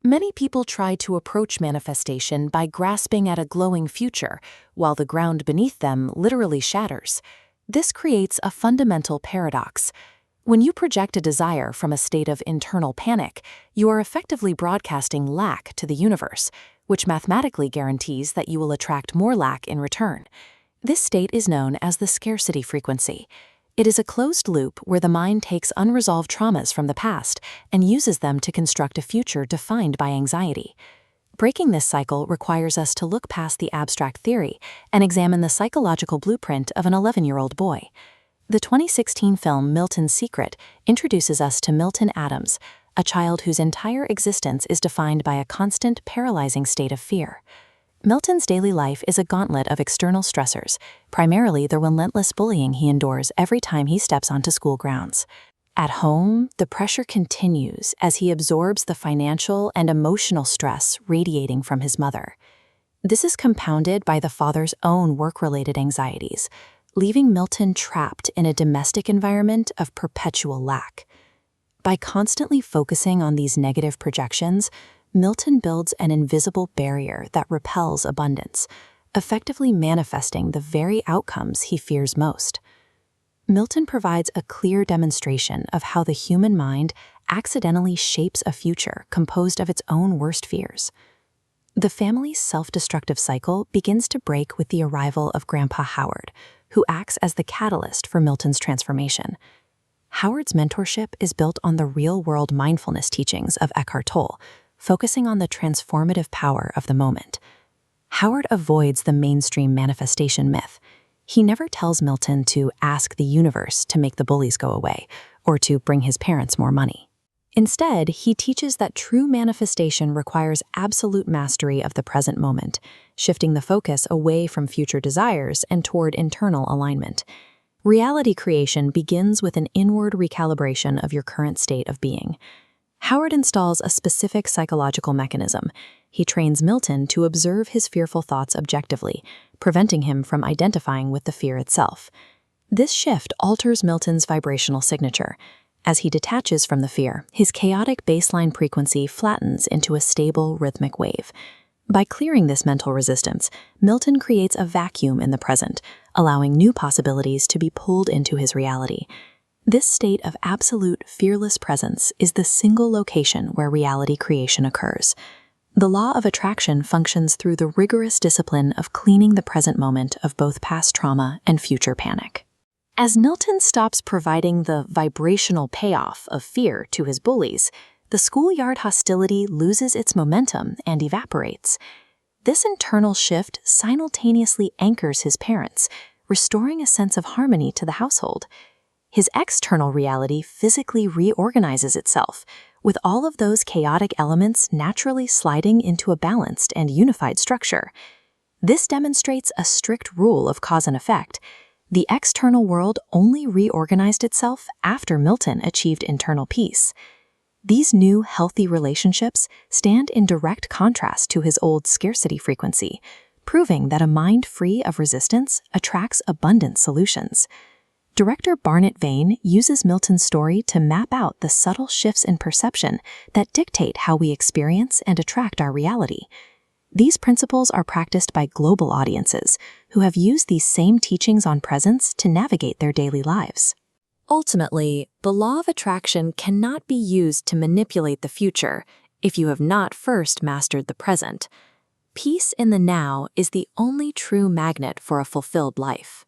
Many people try to approach manifestation by grasping at a glowing future, while the ground beneath them literally shatters. This creates a fundamental paradox. When you project a desire from a state of internal panic, you are effectively broadcasting lack to the universe, which mathematically guarantees that you will attract more lack in return. This state is known as the scarcity frequency. It is a closed loop where the mind takes unresolved traumas from the past and uses them to construct a future defined by anxiety. Breaking this cycle requires us to look past the abstract theory and examine the psychological blueprint of an 11-year-old boy. The 2016 film Milton's Secret introduces us to Milton Adams, a child whose entire existence is defined by a constant, paralyzing state of fear. Milton's daily life is a gauntlet of external stressors, primarily the relentless bullying he endures every time he steps onto school grounds. At home, the pressure continues as he absorbs the financial and emotional stress radiating from his mother. This is compounded by the father's own work-related anxieties, leaving Milton trapped in a domestic environment of perpetual lack. By constantly focusing on these negative projections, Milton builds an invisible barrier that repels abundance, effectively manifesting the very outcomes he fears most. Milton provides a clear demonstration of how the human mind accidentally shapes a future composed of its own worst fears. The family's self-destructive cycle begins to break with the arrival of Grandpa Howard, who acts as the catalyst for Milton's transformation. Howard's mentorship is built on the real-world mindfulness teachings of Eckhart Tolle, focusing on the transformative power of the moment. Howard avoids the mainstream manifestation myth. He never tells Milton to ask the universe to make the bullies go away or to bring his parents more money. Instead, he teaches that true manifestation requires absolute mastery of the present moment, shifting the focus away from future desires and toward internal alignment. Reality creation begins with an inward recalibration of your current state of being. Howard installs a specific psychological mechanism. He trains Milton to observe his fearful thoughts objectively, preventing him from identifying with the fear itself. This shift alters Milton's vibrational signature. As he detaches from the fear, his chaotic baseline frequency flattens into a stable, rhythmic wave. By clearing this mental resistance, Milton creates a vacuum in the present, allowing new possibilities to be pulled into his reality. This state of absolute, fearless presence is the single location where reality creation occurs. The law of attraction functions through the rigorous discipline of cleaning the present moment of both past trauma and future panic. As Milton stops providing the vibrational payoff of fear to his bullies, the schoolyard hostility loses its momentum and evaporates. This internal shift simultaneously anchors his parents, restoring a sense of harmony to the household. His external reality physically reorganizes itself, with all of those chaotic elements naturally sliding into a balanced and unified structure. This demonstrates a strict rule of cause and effect. The external world only reorganized itself after Milton achieved internal peace. These new, healthy relationships stand in direct contrast to his old scarcity frequency, proving that a mind free of resistance attracts abundant solutions. Director Barnett Vane uses Milton's story to map out the subtle shifts in perception that dictate how we experience and attract our reality. These principles are practiced by global audiences who have used these same teachings on presence to navigate their daily lives. Ultimately, the law of attraction cannot be used to manipulate the future if you have not first mastered the present. Peace in the now is the only true magnet for a fulfilled life.